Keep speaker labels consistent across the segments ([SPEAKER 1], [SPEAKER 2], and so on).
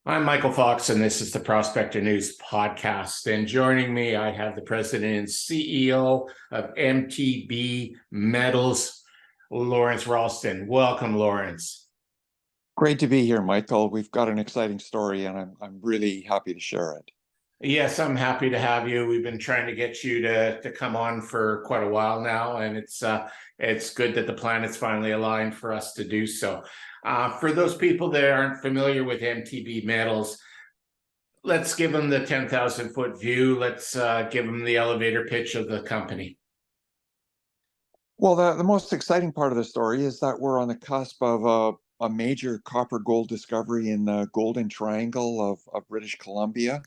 [SPEAKER 1] I'm Michael Fox, and this is the Prospector News Podcast. And joining me, I have the president and CEO of MTB Metals, Lawrence Roulston. Welcome, Lawrence.
[SPEAKER 2] Great to be here, Michael. We've got an exciting story, and I'm really happy to share it.
[SPEAKER 1] Yes, I'm happy to have you. We've been trying to get you to come on for quite a while now, and it's good that the planets finally aligned for us to do so. For those people that aren't familiar with MTB Metals, let's give them the 10,000-foot view. Let's give them the elevator pitch of the company.
[SPEAKER 2] Well, the most exciting part of the story is that we're on the cusp of a major copper gold discovery in the Golden Triangle of British Columbia.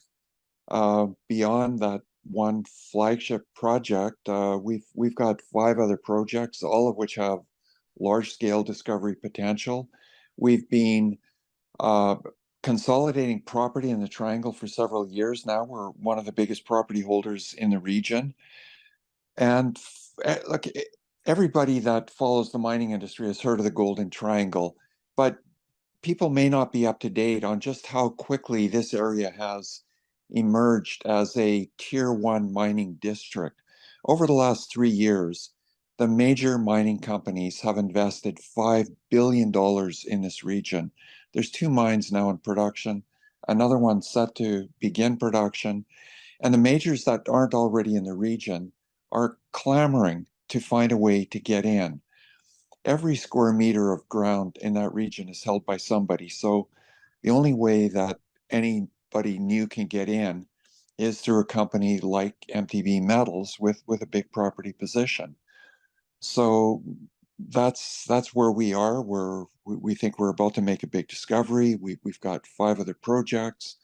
[SPEAKER 2] Beyond that one flagship project, we've got 5 other projects, all of which have large-scale discovery potential. We've been consolidating property in the triangle for several years now. We're one of the biggest property holders in the region. And look, everybody that follows the mining industry has heard of the Golden Triangle, but people may not be up to date on just how quickly this area has emerged as a tier 1 mining district. Over the last 3 years, the major mining companies have invested $5 billion in this region. There's 2 mines now in production, another one set to begin production, and the majors that aren't already in the region are clamoring to find a way to get in. Every square meter of ground in that region is held by somebody. So the only way that anybody new can get in is through a company like MTB Metals with a big property position. So that's where we are. We think we're about to make a big discovery. We've got 5 other projects,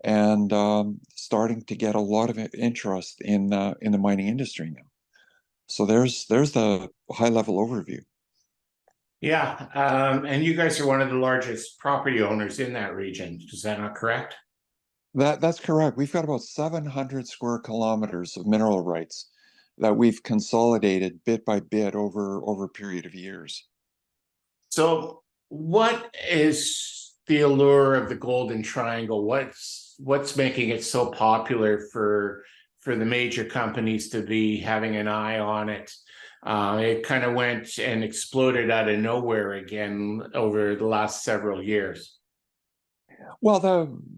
[SPEAKER 2] and starting to get a lot of interest in the mining industry now. So there's the high level overview.
[SPEAKER 1] Yeah, and you guys are one of the largest property owners in that region. Is that not correct?
[SPEAKER 2] That's correct. We've got about 700 square kilometers of mineral rights that we've consolidated bit by bit over a period of years.
[SPEAKER 1] So, what is the allure of the Golden Triangle? What's making it so popular for the major companies to be having an eye on it? It kind of went and exploded out of nowhere again over the last several years.
[SPEAKER 2] Well,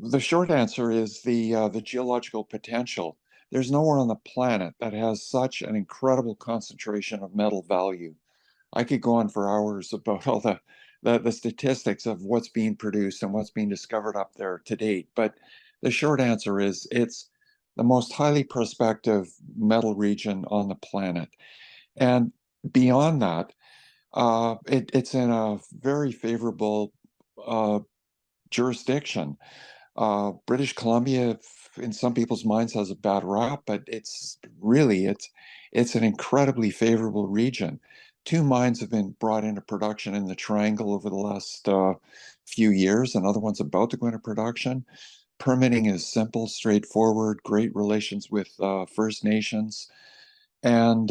[SPEAKER 2] the short answer is the geological potential. There's nowhere on the planet that has such an incredible concentration of metal value. I could go on for hours about all the statistics of what's being produced and what's being discovered up there to date. But the short answer is it's the most highly prospective metal region on the planet. And beyond that, it's in a very favorable uh, jurisdiction. British Columbia, in some people's minds, has a bad rap, but it's an incredibly favorable region. 2 mines have been brought into production in the Triangle over the last few years. Another one's about to go into production. Permitting is simple, straightforward, great relations with First Nations, and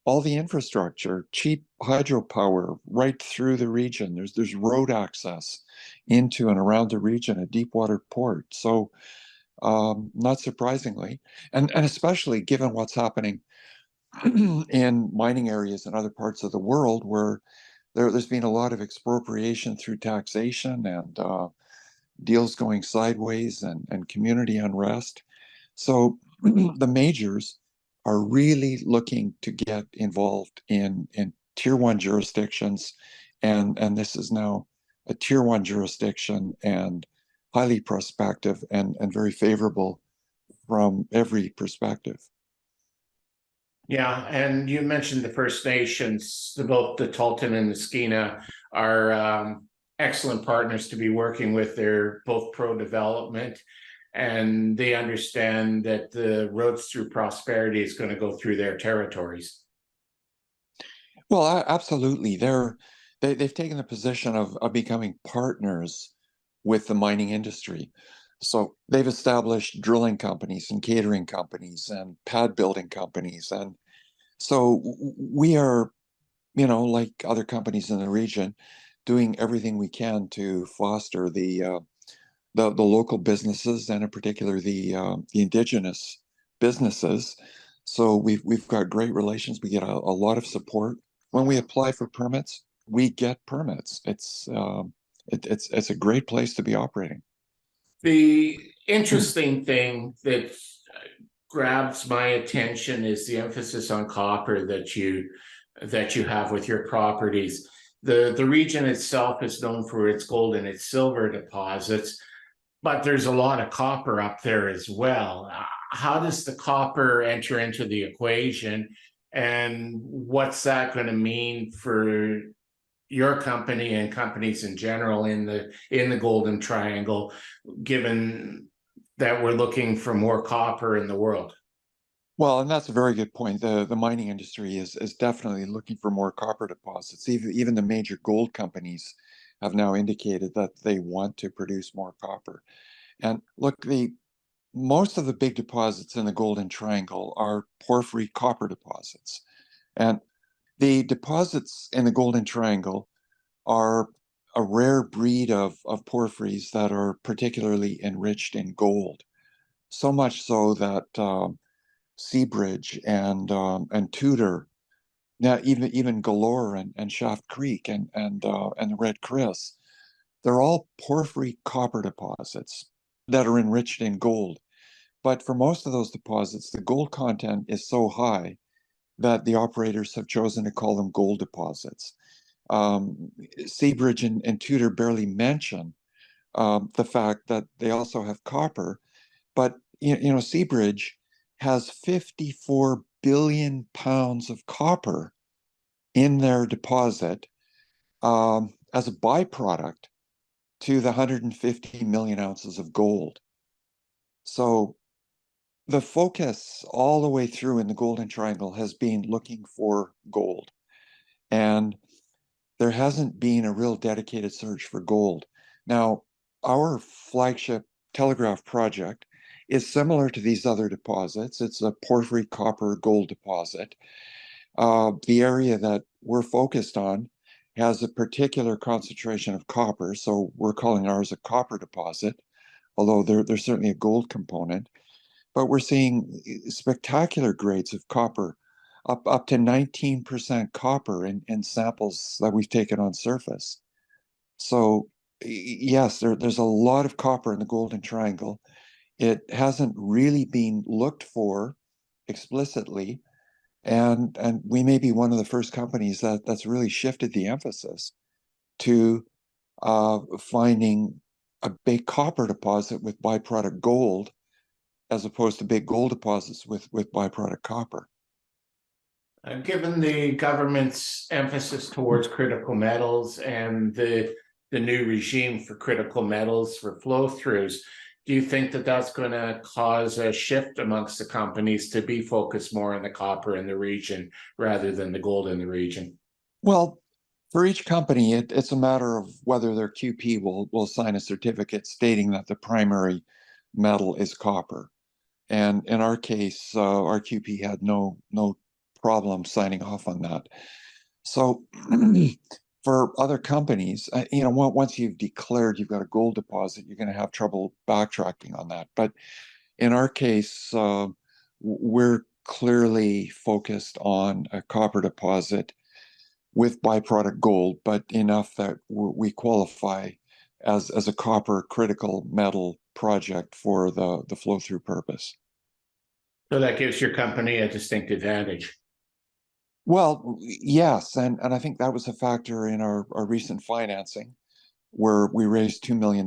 [SPEAKER 2] all the infrastructure, cheap hydropower right through the region. There's road access into and around the region, a deep water port. So not surprisingly, and especially given what's happening in mining areas in other parts of the world where there's been a lot of expropriation through taxation and deals going sideways and community unrest. So the majors are really looking to get involved in tier 1 jurisdictions, and this is now a tier 1 jurisdiction and highly prospective and very favorable from every perspective.
[SPEAKER 1] Yeah, and you mentioned the First Nations, both the Talton and the Skeena are excellent partners to be working with. They're both pro-development, and they understand that the roads through prosperity is going to go through their territories.
[SPEAKER 2] Well, absolutely. They've taken the position of becoming partners with the mining industry. So they've established drilling companies and catering companies and pad building companies. And so we are, like other companies in the region, doing everything we can to foster the local businesses, and in particular the indigenous businesses. So we've got great relations. We get a lot of support. When we apply for permits, we get permits. It's a great place to be operating.
[SPEAKER 1] The interesting thing that grabs my attention is the emphasis on copper that you have with your properties. The region itself is known for its gold and its silver deposits, but there's a lot of copper up there as well. How does the copper enter into the equation, and what's that going to mean for your company and companies in general in the Golden Triangle, given that we're looking for more copper in the world?
[SPEAKER 2] Well, and that's a very good point. The mining industry is definitely looking for more copper deposits. Even the major gold companies have now indicated that they want to produce more copper. And look, the most of the big deposits in the Golden Triangle are porphyry copper deposits. And the deposits in the Golden Triangle are a rare breed of porphyries that are particularly enriched in gold. So much so that Seabridge and Tudor, now even Galore and Shaft Creek and the Red Chris, they're all porphyry copper deposits that are enriched in gold. But for most of those deposits, the gold content is so high that the operators have chosen to call them gold deposits. Seabridge and Tudor barely mention the fact that they also have copper, but Seabridge has 54 billion pounds of copper in their deposit as a byproduct to the 150 million ounces of gold. So the focus all the way through in the Golden Triangle has been looking for gold. And there hasn't been a real dedicated search for gold. Now, our flagship Telegraph project is similar to these other deposits. It's a porphyry copper gold deposit. The area that we're focused on has a particular concentration of copper, so we're calling ours a copper deposit, although there's certainly a gold component. But we're seeing spectacular grades of copper, up to 19% copper in samples that we've taken on surface. So yes, there's a lot of copper in the Golden Triangle. It hasn't really been looked for explicitly, and we may be one of the first companies that's really shifted the emphasis to finding a big copper deposit with byproduct gold, as opposed to big gold deposits with byproduct copper.
[SPEAKER 1] Given the government's emphasis towards critical metals and the new regime for critical metals for flow-throughs, do you think that that's going to cause a shift amongst the companies to be focused more on the copper in the region rather than the gold in the region?
[SPEAKER 2] Well, for each company, it's a matter of whether their QP will sign a certificate stating that the primary metal is copper. And in our case, our QP had no problem signing off on that. So for other companies, once you've declared you've got a gold deposit, you're going to have trouble backtracking on that. But in our case, we're clearly focused on a copper deposit with byproduct gold, but enough that we qualify as a copper critical metal project for the flow through purpose.
[SPEAKER 1] So that gives your company a distinct advantage.
[SPEAKER 2] Well, yes, and I think that was a factor in our recent financing, where we raised $2 million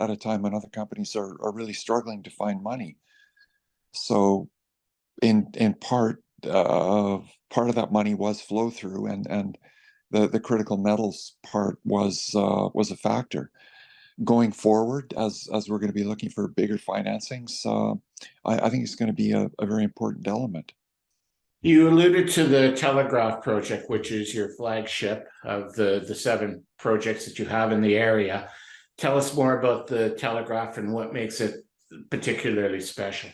[SPEAKER 2] at a time when other companies are really struggling to find money. So in part, part of that money was flow through, and the critical metals part was a factor. Going forward, as we're going to be looking for bigger financings, I think it's going to be a very important element.
[SPEAKER 1] You alluded to the Telegraph project, which is your flagship of the 7 projects that you have in the area. Tell us more about the Telegraph and what makes it particularly special.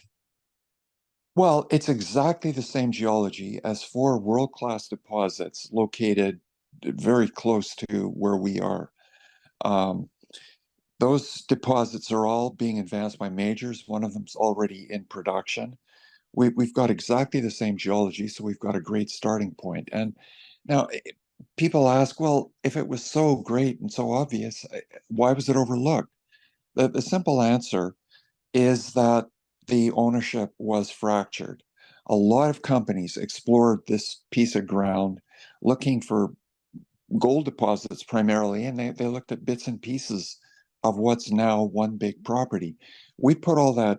[SPEAKER 2] Well, it's exactly the same geology as 4 world-class deposits located very close to where we are. Um, Those deposits are all being advanced by majors. One of them's already in production. We've got exactly the same geology, so we've got a great starting point. And now people ask, well, if it was so great and so obvious, why was it overlooked? The simple answer is that the ownership was fractured. A lot of companies explored this piece of ground looking for gold deposits primarily, and they looked at bits and pieces of what's now one big property. We put all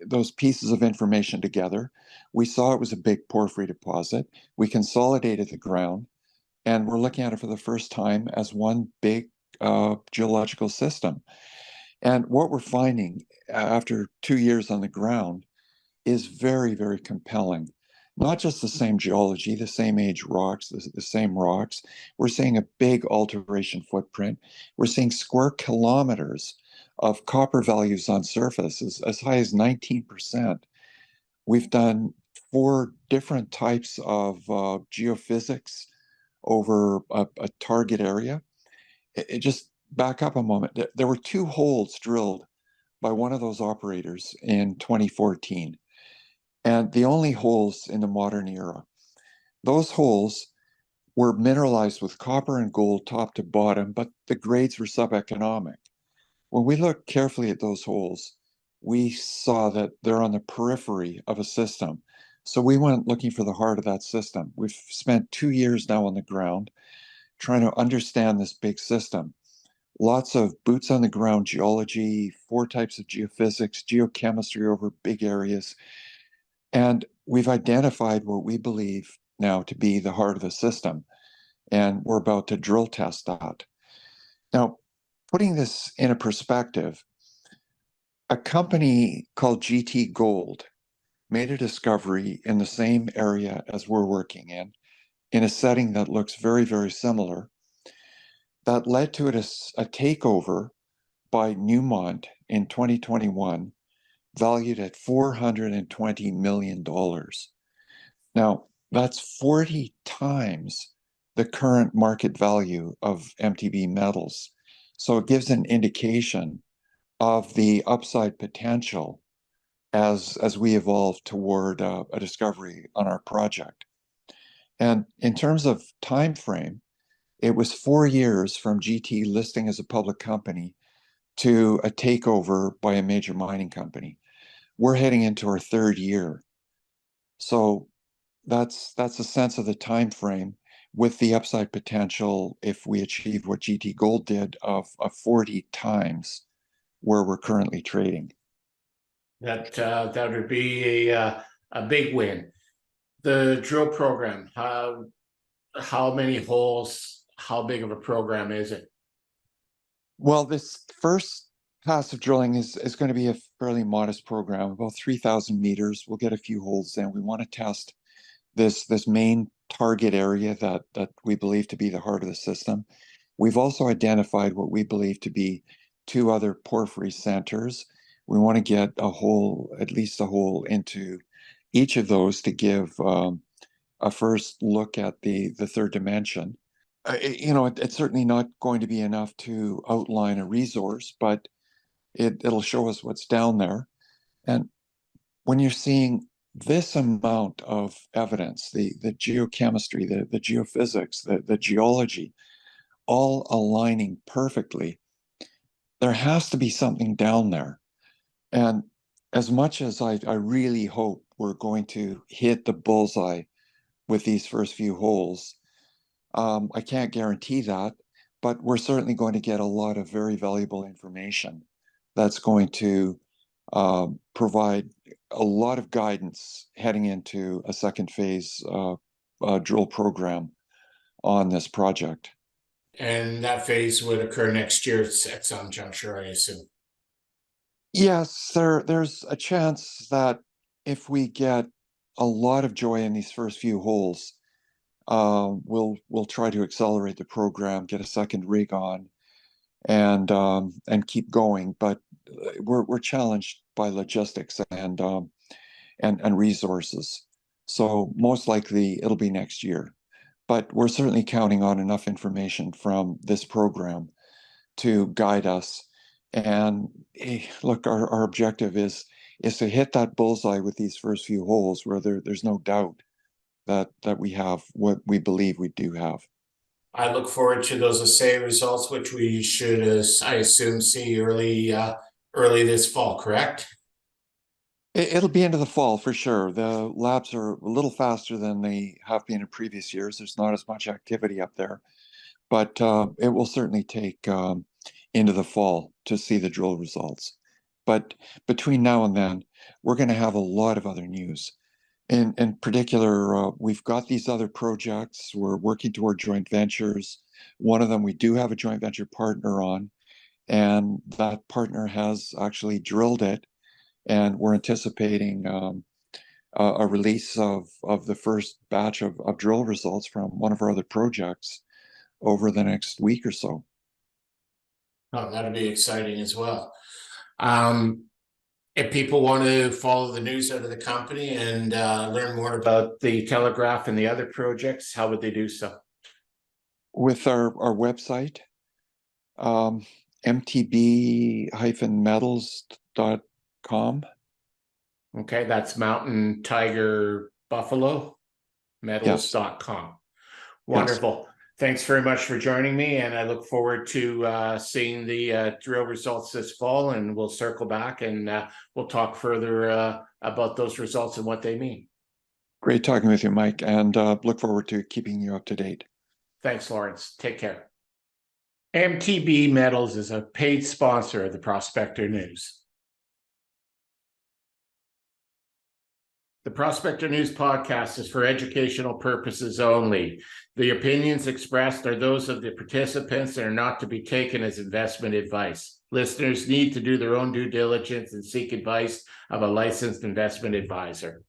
[SPEAKER 2] those pieces of information together. We saw it was a big porphyry deposit. We consolidated the ground, and we're looking at it for the first time as one big geological system. And what we're finding after 2 years on the ground is very, very compelling. Not just the same geology, the same age rocks, the same rocks. We're seeing a big alteration footprint. We're seeing square kilometers of copper values on surface as high as 19%. We've done 4 different types of geophysics over a target area. It just back up a moment. There were 2 holes drilled by one of those operators in 2014, and the only holes in the modern era. Those holes were mineralized with copper and gold top to bottom, but the grades were subeconomic. When we looked carefully at those holes, we saw that they're on the periphery of a system. So we went looking for the heart of that system. We've spent 2 years now on the ground trying to understand this big system. Lots of boots on the ground geology, 4 types of geophysics, geochemistry over big areas. And we've identified what we believe now to be the heart of the system. And we're about to drill test that. Now, putting this in a perspective, a company called GT Gold made a discovery in the same area as we're working in a setting that looks very, very similar, that led to a takeover by Newmont in 2021, valued at $420 million. Now, that's 40 times the current market value of MTB Metals. So it gives an indication of the upside potential as we evolve toward a discovery on our project. And in terms of time frame, it was 4 years from GT listing as a public company to a takeover by a major mining company. We're heading into our 3rd year. So that's a sense of the time frame with the upside potential if we achieve what GT Gold did of 40 times where we're currently trading.
[SPEAKER 1] That would be a big win. The drill program, how many holes, how big of a program is it?
[SPEAKER 2] Well, this first pass of drilling is going to be a fairly modest program, about 3,000 meters. We'll get a few holes in. We want to test this main target area that we believe to be the heart of the system. We've also identified what we believe to be 2 other porphyry centers. We want to get at least a hole into each of those to give a first look at the 3rd dimension. It's certainly not going to be enough to outline a resource, but it'll show us what's down there. And when you're seeing this amount of evidence, the geochemistry, the geophysics, the geology, all aligning perfectly, there has to be something down there. And as much as I really hope we're going to hit the bullseye with these first few holes, I can't guarantee that, but we're certainly going to get a lot of very valuable information that's going to provide a lot of guidance heading into a second phase drill program on this project.
[SPEAKER 1] And that phase would occur next year at some juncture, I assume.
[SPEAKER 2] Yes, there's a chance that if we get a lot of joy in these first few holes, we'll try to accelerate the program, get a second rig on, and keep going. But we're challenged by logistics and resources. So most likely it'll be next year. But we're certainly counting on enough information from this program to guide us And look, our objective is to hit that bullseye with these first few holes where there's no doubt that we have what we believe we do have.
[SPEAKER 1] I look forward to those assay results, which we should, I assume, see early this fall, correct?
[SPEAKER 2] It'll be into the fall for sure. The labs are a little faster than they have been in previous years. There's not as much activity up there, but it will certainly take into the fall to see the drill results. But between now and then, we're going to have a lot of other news. In particular, we've got these other projects. We're working toward joint ventures. One of them we do have a joint venture partner on, and that partner has actually drilled it, and we're anticipating a release of the first batch of drill results from one of our other projects over the next week or so.
[SPEAKER 1] Oh, that'd be exciting as well. If people want to follow the news out of the company and learn more about the Telegraph and the other projects, how would they do so?
[SPEAKER 2] With our website, mtb-metals.com.
[SPEAKER 1] Okay, that's Mountain Tiger Buffalo metals.com.
[SPEAKER 2] Yes.
[SPEAKER 1] Wonderful. Yes. Thanks very much for joining me, and I look forward to seeing the drill results this fall, and we'll circle back and we'll talk further about those results and what they mean.
[SPEAKER 2] Great talking with you, Mike, and look forward to keeping you up to date.
[SPEAKER 1] Thanks, Lawrence. Take care. MTB Metals is a paid sponsor of the Prospector News. The Prospector News podcast is for educational purposes only. The opinions expressed are those of the participants and are not to be taken as investment advice. Listeners need to do their own due diligence and seek advice of a licensed investment advisor.